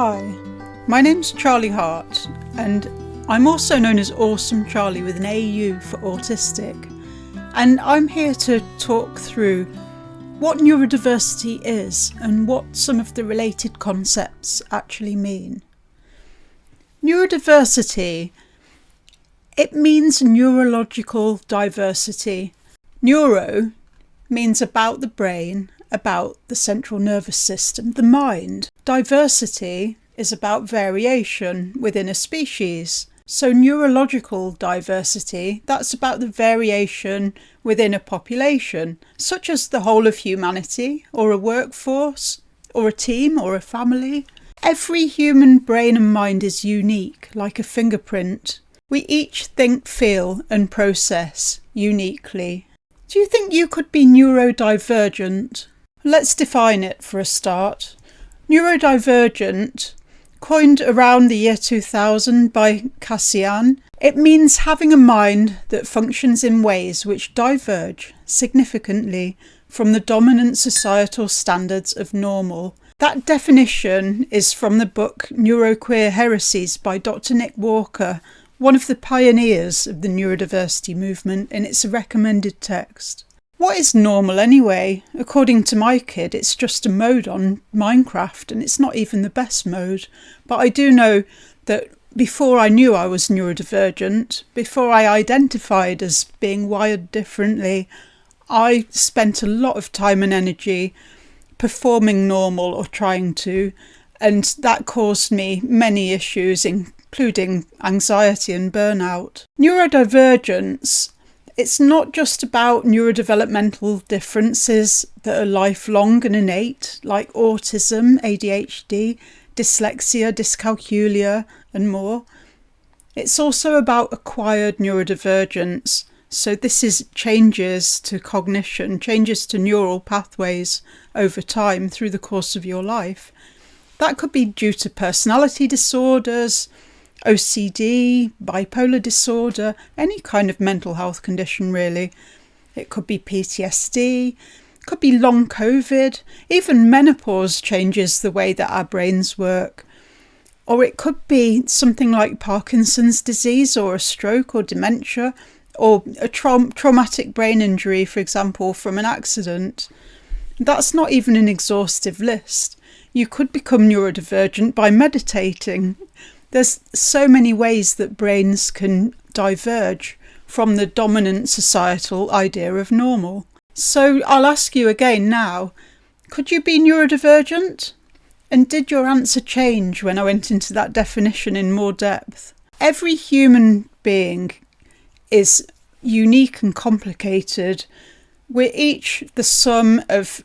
Hi, my name's Charlie Hart, and I'm also known as Awesome Charlie with an AU for autistic, and I'm here to talk through what neurodiversity is and what some of the related concepts actually mean. Neurodiversity, it means neurological diversity. Neuro means about the brain, about the central nervous system, the mind. Diversity is about variation within a species. So neurological diversity, that's about the variation within a population, such as the whole of humanity, or a workforce, or a team, or a family. Every human brain and mind is unique, like a fingerprint. We each think, feel, and process uniquely. Do you think you could be neurodivergent? Let's define it for a start. Neurodivergent, coined around the year 2000 by Kassiane, it means having a mind that functions in ways which diverge significantly from the dominant societal standards of normal. That definition is from the book Neuroqueer Heresies by Dr. Nick Walker, one of the pioneers of the neurodiversity movement, and it's a recommended text. What is normal anyway? According to my kid, it's just a mode on Minecraft, and it's not even the best mode. But I do know that before I knew I was neurodivergent, before I identified as being wired differently, I spent a lot of time and energy performing normal or trying to, and that caused me many issues, including anxiety and burnout. Neurodivergence, it's not just about neurodevelopmental differences that are lifelong and innate, like autism, ADHD, dyslexia, dyscalculia, and more. It's also about acquired neurodivergence. So this is changes to cognition, changes to neural pathways over time through the course of your life. That could be due to personality disorders, OCD, bipolar disorder, any kind of mental health condition really. It could be PTSD, could be long COVID, even menopause changes the way that our brains work. Or it could be something like Parkinson's disease or a stroke or dementia or a traumatic brain injury, for example, from an accident. That's not even an exhaustive list. You could become neurodivergent by meditating. There's so many ways that brains can diverge from the dominant societal idea of normal. So I'll ask you again now, could you be neurodivergent? And did your answer change when I went into that definition in more depth? Every human being is unique and complicated. We're each the sum of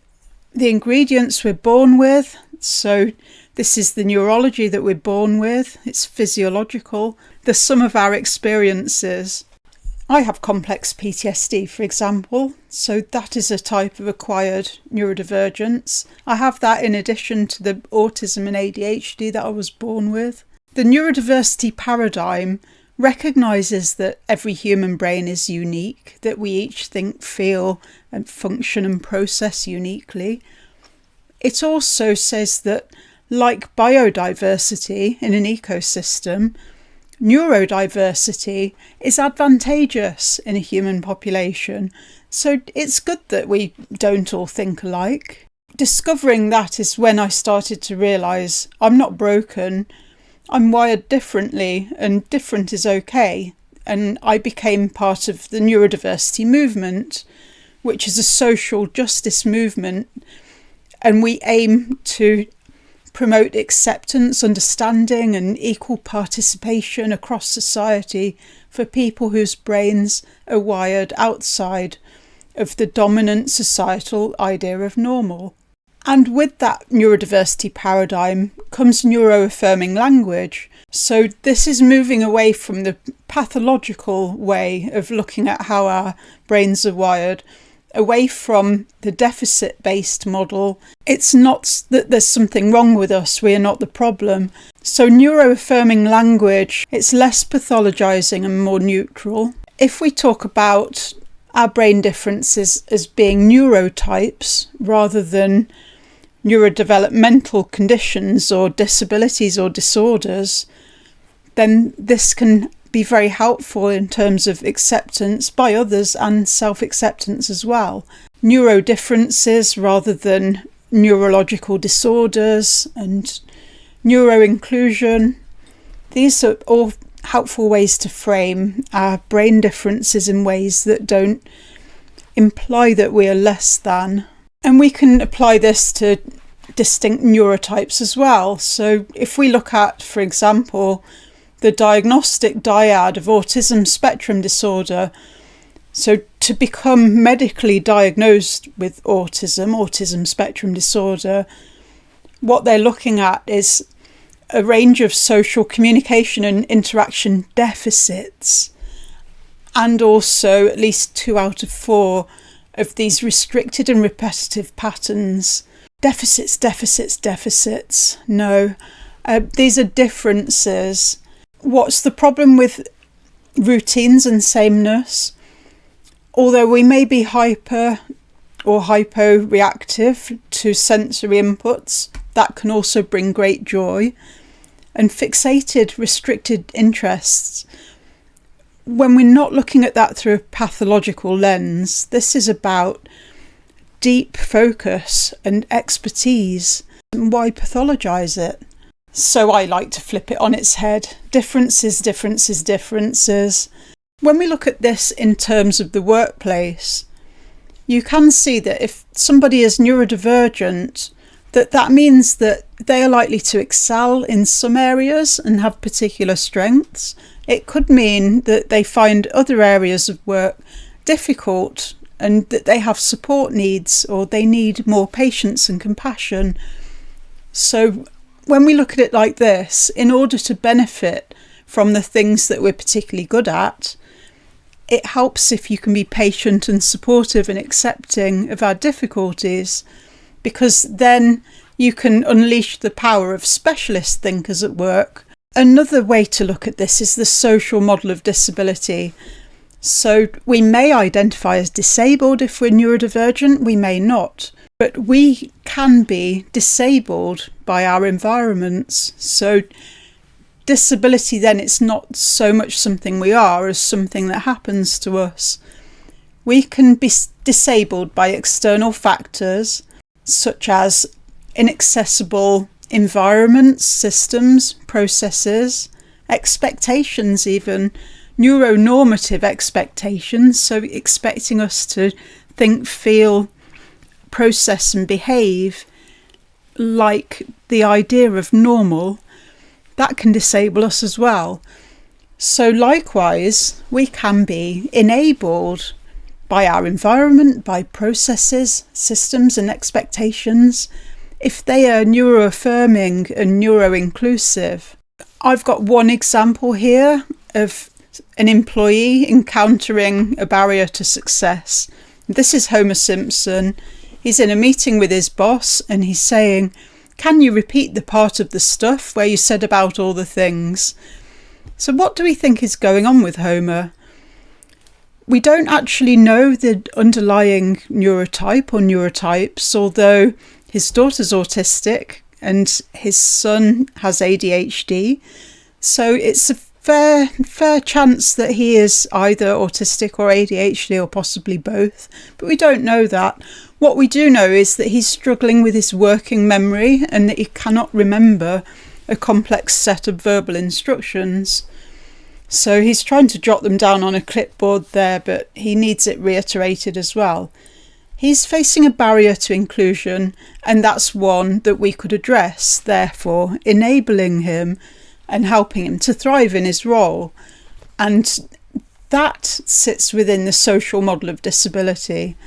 the ingredients we're born with. So this is the neurology that we're born with. It's physiological. The sum of our experiences. I have complex PTSD, for example, so that is a type of acquired neurodivergence. I have that in addition to the autism and ADHD that I was born with. The neurodiversity paradigm recognises that every human brain is unique, that we each think, feel, and function and process uniquely. It also says that, like biodiversity in an ecosystem, neurodiversity is advantageous in a human population. So it's good that we don't all think alike. Discovering that is when I started to realise I'm not broken, I'm wired differently, and different is okay. And I became part of the neurodiversity movement, which is a social justice movement, and we aim to promote acceptance, understanding and equal participation across society for people whose brains are wired outside of the dominant societal idea of normal. And with that neurodiversity paradigm comes neuroaffirming language. So this is moving away from the pathological way of looking at how our brains are wired, away from the deficit-based model. It's not that there's something wrong with us, we are not the problem. So neuroaffirming language, it's less pathologizing and more neutral. If we talk about our brain differences as being neurotypes rather than neurodevelopmental conditions or disabilities or disorders, then this can be very helpful in terms of acceptance by others and self-acceptance as well. Neurodifferences rather than neurological disorders and neuroinclusion. These are all helpful ways to frame our brain differences in ways that don't imply that we are less than. And we can apply this to distinct neurotypes as well. So if we look at, for example, the diagnostic dyad of autism spectrum disorder, so to become medically diagnosed with autism spectrum disorder, what they're looking at is a range of social communication and interaction deficits, and also at least 2 out of 4 of these restricted and repetitive patterns. Deficits. No, these are differences. What's the problem with routines and sameness? Although we may be hyper or hypo-reactive to sensory inputs, that can also bring great joy. And fixated, restricted interests, when we're not looking at that through a pathological lens, this is about deep focus and expertise. And why pathologise it? So I like to flip it on its head. Differences. When we look at this in terms of the workplace, you can see that if somebody is neurodivergent, that means that they are likely to excel in some areas and have particular strengths. It could mean that they find other areas of work difficult and that they have support needs, or they need more patience and compassion. So when we look at it like this, in order to benefit from the things that we're particularly good at, it helps if you can be patient and supportive and accepting of our difficulties, because then you can unleash the power of specialist thinkers at work. Another way to look at this is the social model of disability. So we may identify as disabled if we're neurodivergent, we may not, but we can be disabled by our environments. So disability then, it's not so much something we are as something that happens to us. We can be disabled by external factors such as inaccessible environments, systems, processes, expectations even, neuronormative expectations, so expecting us to think, feel, process and behave like the idea of normal. That can disable us as well. So likewise, we can be enabled by our environment, by processes, systems and expectations, if they are neuroaffirming and neuroinclusive. I've got one example here of an employee encountering a barrier to success. This is Homer Simpson. He's in a meeting with his boss and he's saying, "Can you repeat the part of the stuff where you said about all the things?" So what do we think is going on with Homer? We don't actually know the underlying neurotype or neurotypes, although his daughter's autistic and his son has ADHD. So it's a fair chance that he is either autistic or ADHD or possibly both, but we don't know that. What we do know is that he's struggling with his working memory and that he cannot remember a complex set of verbal instructions. So he's trying to jot them down on a clipboard there, but he needs it reiterated as well. He's facing a barrier to inclusion, and that's one that we could address, therefore enabling him and helping him to thrive in his role. And that sits within the social model of disability.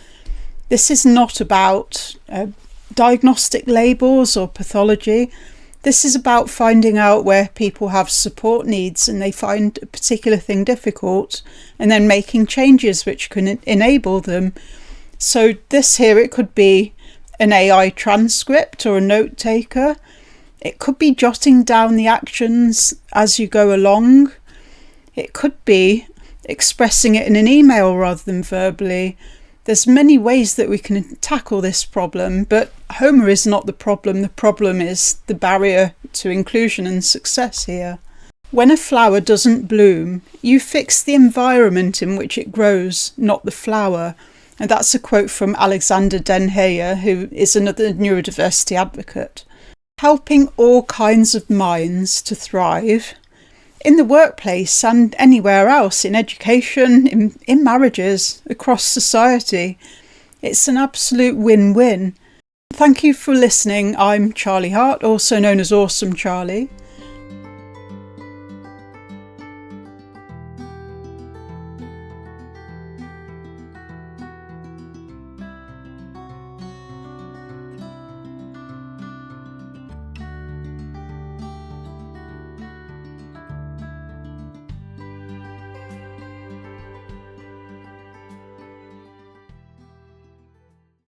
This is not about diagnostic labels or pathology. This is about finding out where people have support needs and they find a particular thing difficult, and then making changes which can enable them. So this here, it could be an AI transcript or a note taker. It could be jotting down the actions as you go along. It could be expressing it in an email rather than verbally. There's many ways that we can tackle this problem, but Homer is not the problem. The problem is the barrier to inclusion and success here. When a flower doesn't bloom, you fix the environment in which it grows, not the flower. And that's a quote from Alexander Den Heyer, who is another neurodiversity advocate. Helping all kinds of minds to thrive in the workplace and anywhere else, in education, in marriages, across society. It's an absolute win-win. Thank you for listening. I'm Charlie Hart, also known as Awesome Charlie.